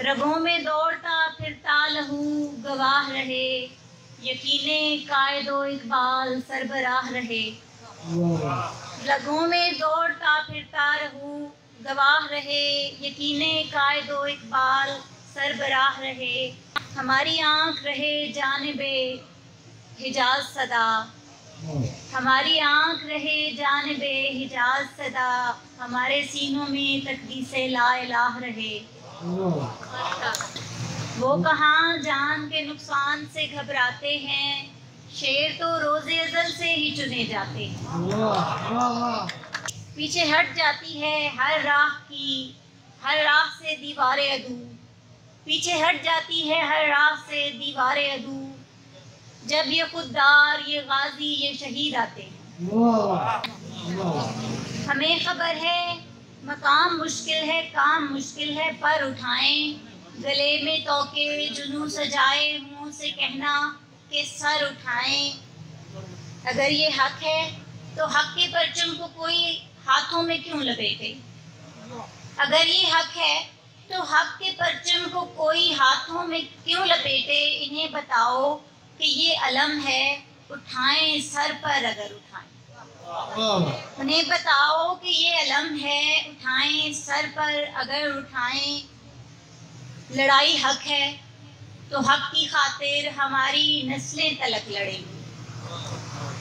रगों में दौड़ता फिरता लहू गवाह रहे, यकीने कायदो इकबाल सरबराह रहे। रगों में दौड़ता फिरता रहू गवाह रहे, यकीने कायदो इकबाल सरबराह रहे। हमारी आँख रहे जानिबे हिजाज सदा, हमारी आँख रहे जानिबे हिजाज सदा, हमारे सीनों में तकदीसे ला इलाह रहे। वो कहाँ जान के नुकसान से घबराते हैं, शेर तो रोज़े अज़ल से ही चुने जाते हैं। पीछे हट जाती है हर राह की, हर राह से दीवारे अदू, पीछे हट जाती है हर राह से दीवारे अदू, जब ये खुददार ये गाजी ये शहीद आते हैं। हमें खबर है मकाम मुश्किल है काम मुश्किल है, पर उठाएं गले में तोके जुनू सजाए, मुंह से कहना कि सर उठाएं। अगर ये हक है तो हक के परचम को कोई हाथों में क्यों लपेटे, अगर ये हक है तो हक के परचम को कोई हाथों में क्यों लपेटे। इन्हें बताओ कि ये अलम है, उठाएं सर पर अगर उठाएं। उन्हें बताओ कि ये अलम है, उठाएं सर पर अगर उठाएं। लड़ाई हक है तो हक की खातिर हमारी नस्लें तलक लड़ेंगी,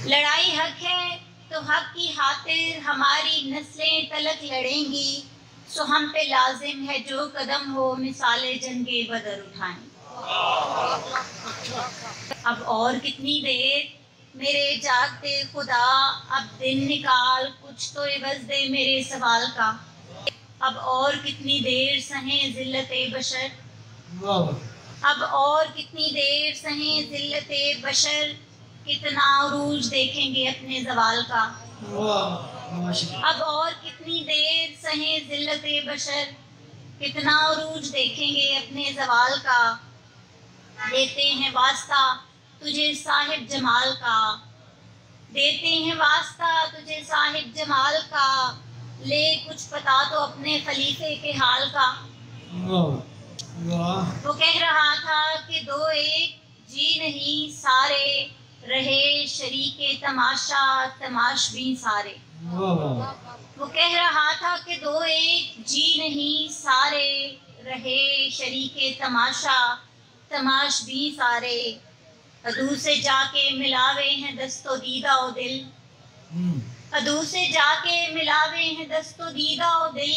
लड़ाई हक है तो हक की खातिर हमारी नस्लें तलक लड़ेंगी। सो हम पे लाजिम है जो कदम हो मिसाले जंगे बदर उठाएं। अब और कितनी देर मेरे जागते खुदा, अब दिन निकाल कुछ तो इवज़ दे मेरे सवाल का। अब और कितनी देर सहें ज़िल्लते बशर, अब और कितनी देर सहें ज़िल्लते बशर, कितना उरूज देखेंगे अपने ज़वाल का। अब और कितनी देर सहें ज़िल्लते बशर, कितना उरूज देखेंगे अपने ज़वाल का। देते हैं वास्ता तुझे साहिब जमाल का, देते हैं वास्ता तुझे साहिब जमाल का, ले कुछ पता तो अपने खलीफे के हाल का। वो कह रहा था कि दो एक जी नहीं सारे, रहे शरीके तमाशा तमाशबीन सारे। वो कह रहा था कि दो एक जी नहीं सारे, रहे शरीके तमाशा तमाशबीन सारे। अदू से जाके मिलावे हैं दस्तो दीदा ओ दिल, अदू से जाके मिलावे हैं दस्तो दीदा ओ दिल,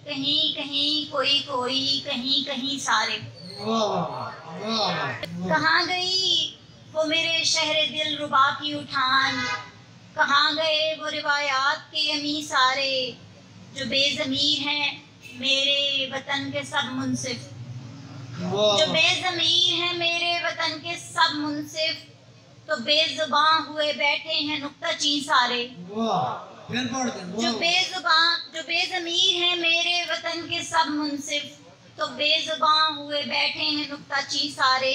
कहीं कहीं कोई कोई कहीं कहीं सारे। कहाँ गई वो मेरे शहर दिल रुबा की उठान, कहाँ गए वो रिवायात के अमी सारे, जो बेज़मीर हैं मेरे वतन के सब मुनसिफ, जो बेज़मीर हैं मेरे वतन के सब मुनसिफ, तो बेज़ुबां हुए बैठे हैं नुक्ताचीन सारे। जो बेज़मीर हैं मेरे वतन के सब मुनसिफ, तो बेज़ुबां हुए बैठे हैं नुक्ताचीन सारे।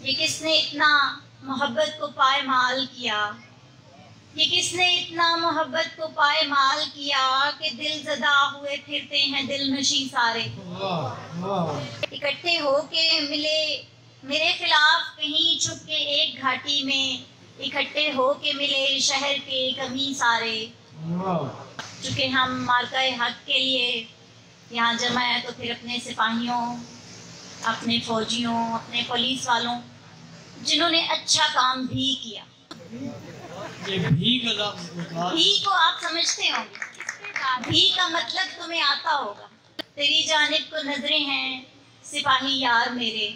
ये किसने इतना मोहब्बत को पायमाल किया, ये किसने इतना मोहब्बत को पायमाल किया, कि दिल ज़दा हुए फिरते हैं दिल नशी सारे। इकट्ठे होके मिले मेरे खिलाफ कहीं छुप के एक घाटी में, इकट्ठे होके मिले शहर के कमी सारे। चूँकि हम मार्का हक के लिए यहाँ जमा है, तो फिर अपने सिपाहियों, अपने फौजियों, अपने पुलिस वालों जिन्होंने अच्छा काम भी किया। ये भी को आप समझते होंगे, भी का मतलब तुम्हें आता होगा। तेरी जानिब को नजरें हैं सिपाही यार मेरे,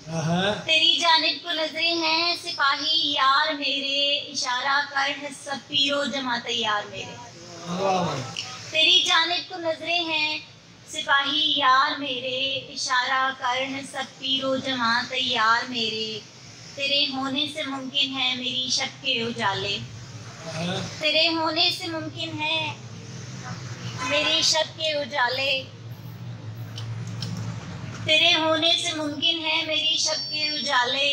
तेरी जानिब को नजरें हैं सिपाही यार मेरे, इशारा कर है सब पीरो जमा तैयार मेरे। तेरी जानिब को नजरें हैं सिपाही यार मेरे, इशारा कर है सब पीरो जमा तैयार मेरे। तेरे होने से मुमकिन है मेरी शब के उजाले, तेरे होने से मुमकिन है मेरी शब के उजाले, तेरे होने से मुमकिन है मेरी शब के उजाले।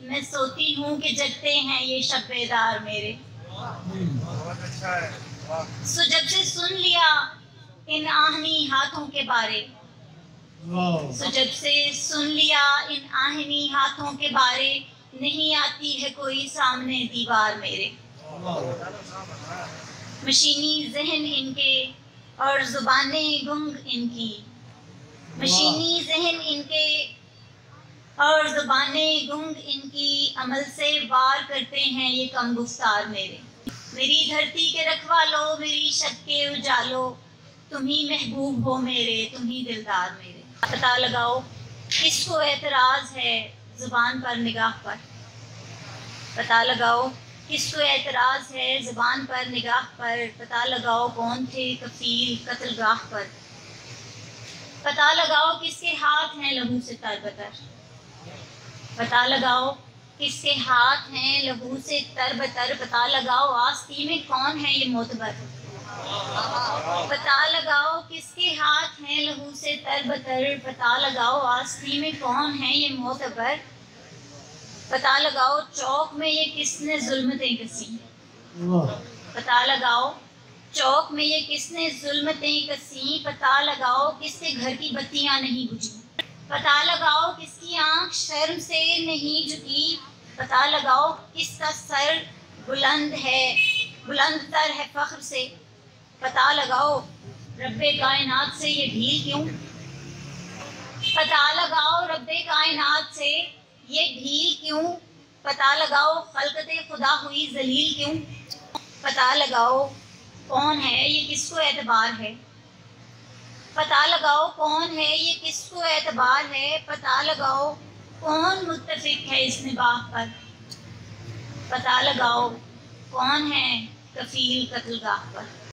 मैं सोती हूँ कि जगते हैं ये शब बेदार मेरे। सो जब से सुन लिया इन आहनी हाथों के बारे, سو جب سے سن لیا ان آہنی ہاتھوں کے بارے، نہیں آتی ہے کوئی سامنے دیوار میرے۔ مشینی ذہن ان کے اور زبانیں گنگ ان کی، مشینی ذہن ان کے اور زبانیں گنگ ان کی، عمل سے وار کرتے ہیں یہ کم گفتار میرے۔ میری دھرتی کے رکھوالو، میری شب کے اجالو، تم ہی محبوب ہو میرے، تم ہی دلدار میرے۔ پتہ لگاؤ کس کو اعتراض ہے زبان پر نگاہ پر، پتہ لگاؤ کس کو اعتراض ہے زبان پر نگاہ پر، پتہ لگاؤ کون تھے کفیل قتل گاہ پر، پتہ لگاؤ کس کے ہاتھ ہیں لہو سے تر بتر، پتہ لگاؤ کس کے ہاتھ ہیں لہو سے تر بتر، پتہ لگاؤ آستی میں کون ہے یہ معتبر، پتہ لگاؤ کس کے ہاتھ ہیں لہو سے تر بتر، پتہ لگاؤ آستی میں کون ہے یہ معتبر، پتہ لگاؤ چوک میں یہ کس نے ظلمتیں کسی، پتہ لگاؤ چوک میں یہ کس نے ظلمتیں کسی، پتہ لگاؤ کس کے گھر کی بتیاں نہیں بجھی، پتہ لگاؤ کس کی آنکھ شرم سے نہیں جھکی، پتہ لگاؤ کس کا سر بلند تر ہے فخر سے، پتہ لگاؤ رب کائنات سے یہ ڈھیل کیوں، پتہ لگاؤ رب کائنات سے یہ ڈھیل کیوں، پتہ لگاؤ خلقت خدا ہوئی ذلیل کیوں، پتہ لگاؤ کون ہے یہ کس کو اعتبار ہے، پتہ لگاؤ کون ہے یہ کس کو اعتبار ہے، پتہ لگاؤ کون متفق ہے اس نباہ پر، پتہ لگاؤ کون ہے کفیل قتل گاہ پر۔